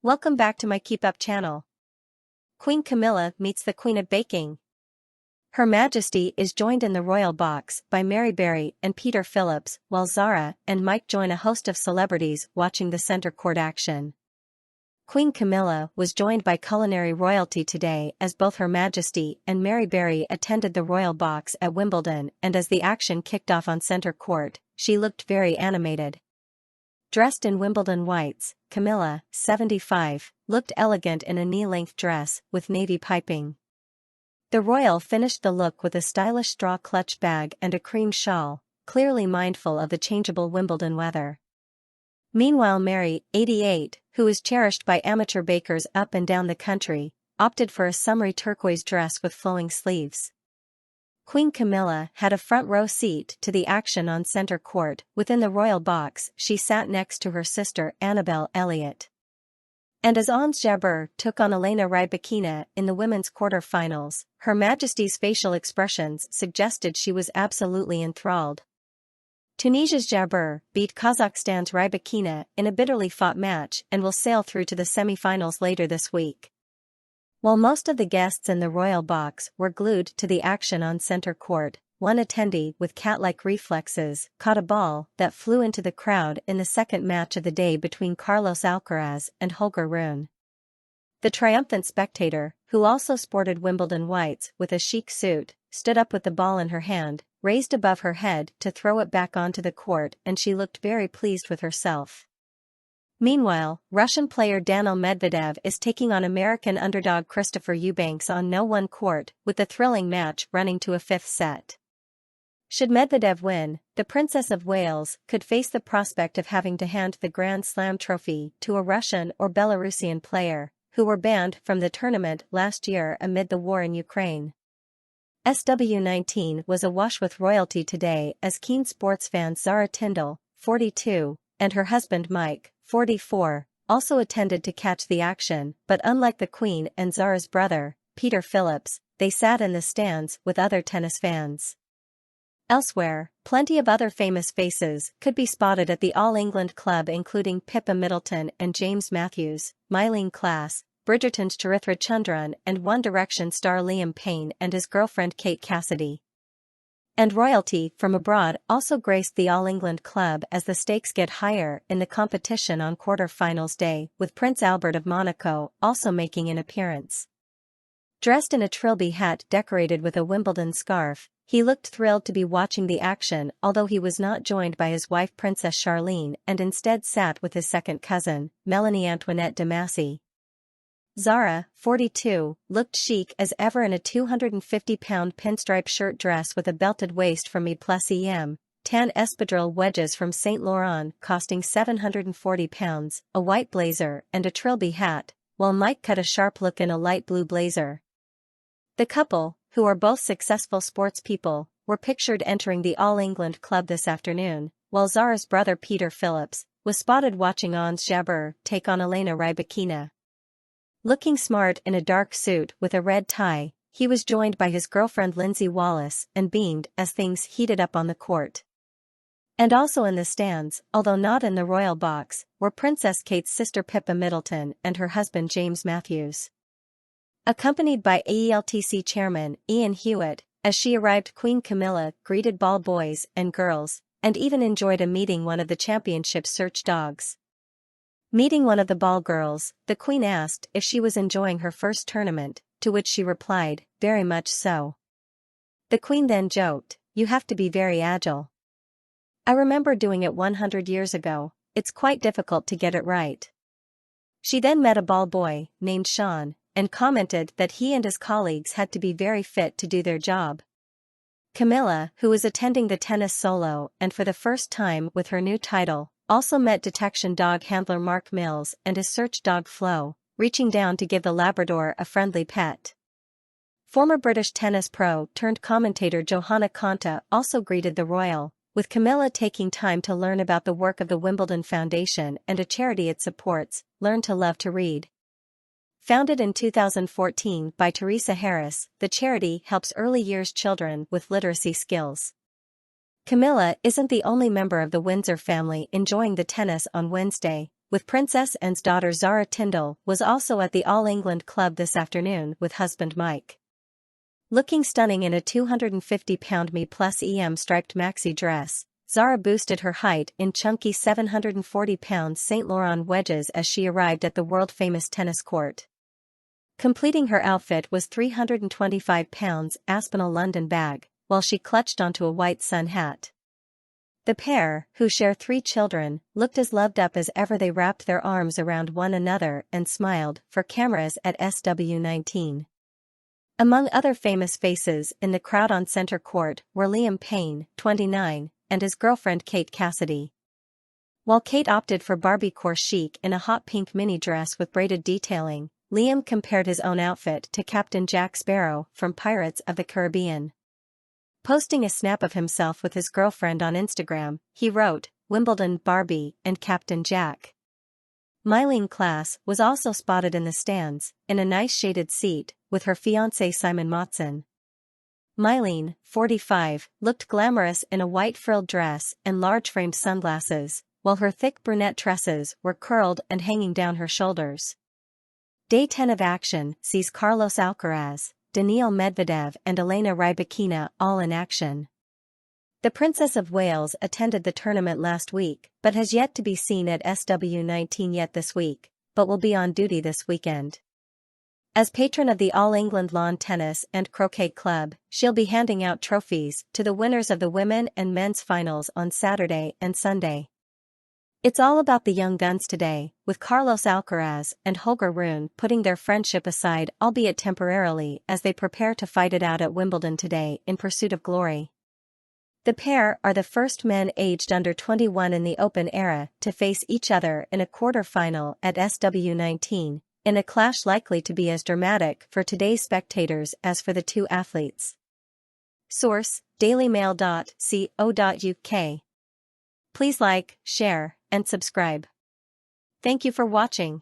Welcome back to my KEEPUP channel. Queen Camilla meets the Queen of Baking. Her Majesty is joined in the royal box by Mary Berry and Peter Phillips, while Zara and Mike join a host of celebrities watching the center court action. Queen Camilla was joined by culinary royalty today as both Her Majesty and Mary Berry attended the royal box at Wimbledon, and as the action kicked off on center court, she looked very animated. Dressed in Wimbledon whites, Camilla, 75, looked elegant in a knee-length dress with navy piping. The royal finished the look with a stylish straw clutch bag and a cream shawl, clearly mindful of the changeable Wimbledon weather. Meanwhile Mary, 88, who is cherished by amateur bakers up and down the country, opted for a summery turquoise dress with flowing sleeves. Queen Camilla had a front-row seat to the action on center court. Within the royal box, she sat next to her sister Annabelle Elliott. And as Ons Jabeur took on Elena Rybakina in the women's quarter-finals, Her Majesty's facial expressions suggested she was absolutely enthralled. Tunisia's Jabeur beat Kazakhstan's Rybakina in a bitterly fought match and will sail through to the semi-finals later this week. While most of the guests in the royal box were glued to the action on center court, one attendee with cat-like reflexes caught a ball that flew into the crowd in the second match of the day between Carlos Alcaraz and Holger Rune. The triumphant spectator, who also sported Wimbledon whites with a chic suit, stood up with the ball in her hand, raised above her head to throw it back onto the court, and she looked very pleased with herself. Meanwhile, Russian player Daniil Medvedev is taking on American underdog Christopher Eubanks on no-1 court, with the thrilling match running to a fifth set. Should Medvedev win, the Princess of Wales could face the prospect of having to hand the Grand Slam trophy to a Russian or Belarusian player, who were banned from the tournament last year amid the war in Ukraine. SW19 was awash with royalty today as keen sports fan Zara Tindall, 42, and her husband Mike, 44, also attended to catch the action, but unlike the Queen and Zara's brother, Peter Phillips, they sat in the stands with other tennis fans. Elsewhere, plenty of other famous faces could be spotted at the All England Club, including Pippa Middleton and James Matthews, Mylene Klass, Bridgerton's Charithra Chundran, and One Direction star Liam Payne and his girlfriend Kate Cassidy. And royalty from abroad also graced the All England Club as the stakes get higher in the competition on quarter-finals day, with Prince Albert of Monaco also making an appearance. Dressed in a trilby hat decorated with a Wimbledon scarf, he looked thrilled to be watching the action, although he was not joined by his wife Princess Charlene and instead sat with his second cousin, Melanie Antoinette de Massey. Zara, 42, looked chic as ever in a 250-pound pinstripe shirt dress with a belted waist from E+EM, tan espadrille wedges from Saint Laurent costing £740, a white blazer and a trilby hat, while Mike cut a sharp look in a light blue blazer. The couple, who are both successful sports people, were pictured entering the All England Club this afternoon, while Zara's brother Peter Phillips was spotted watching Ons Jabeur take on Elena Rybakina. Looking smart in a dark suit with a red tie, he was joined by his girlfriend Lindsay Wallace and beamed as things heated up on the court. And also in the stands, although not in the royal box, were Princess Kate's sister Pippa Middleton and her husband James Matthews. Accompanied by AELTC chairman Ian Hewitt, as she arrived, Queen Camilla greeted ball boys and girls, and even enjoyed a meeting one of the championship's search dogs. Meeting one of the ball girls, the Queen asked if she was enjoying her first tournament, to which she replied, "Very much so." The Queen then joked, "You have to be very agile. I remember doing it 100 years ago, it's quite difficult to get it right." She then met a ball boy, named Sean, and commented that he and his colleagues had to be very fit to do their job. Camilla, who was attending the tennis solo and for the first time with her new title, also met detection dog handler Mark Mills and his search dog Flo, reaching down to give the Labrador a friendly pet. Former British tennis pro turned commentator Johanna Konta also greeted the royal, with Camilla taking time to learn about the work of the Wimbledon Foundation and a charity it supports, Learn to Love to Read. Founded in 2014 by Teresa Harris, the charity helps early years children with literacy skills. Camilla isn't the only member of the Windsor family enjoying the tennis on Wednesday, with Princess Anne's daughter Zara Tyndall was also at the All England Club this afternoon with husband Mike. Looking stunning in a 250-pound Me+EM striped maxi dress, Zara boosted her height in chunky 740-pound Saint Laurent wedges as she arrived at the world-famous tennis court. Completing her outfit was 325 pounds Aspinall London bag, while she clutched onto a white sun hat. The pair, who share 3 children, looked as loved up as ever. They wrapped their arms around one another and smiled for cameras at SW19. Among other famous faces in the crowd on center court were Liam Payne, 29, and his girlfriend Kate Cassidy. While Kate opted for Barbiecore chic in a hot pink mini dress with braided detailing, Liam compared his own outfit to Captain Jack Sparrow from Pirates of the Caribbean. Posting a snap of himself with his girlfriend on Instagram, he wrote, "Wimbledon, Barbie, and Captain Jack." Mylene Klass was also spotted in the stands, in a nice shaded seat, with her fiancé Simon Motson. Mylene, 45, looked glamorous in a white frilled dress and large-framed sunglasses, while her thick brunette tresses were curled and hanging down her shoulders. Day 10 of action sees Carlos Alcaraz, Daniil Medvedev and Elena Rybakina all in action. The Princess of Wales attended the tournament last week, but has yet to be seen at SW19 yet this week, but will be on duty this weekend. As patron of the All England Lawn Tennis and Croquet Club, she'll be handing out trophies to the winners of the women and men's finals on Saturday and Sunday. It's all about the young guns today, with Carlos Alcaraz and Holger Rune putting their friendship aside, albeit temporarily, as they prepare to fight it out at Wimbledon today in pursuit of glory. The pair are the first men aged under 21 in the Open era to face each other in a quarter-final at SW19, in a clash likely to be as dramatic for today's spectators as for the two athletes. Source: dailymail.co.uk. Please like, share, and subscribe. Thank you for watching.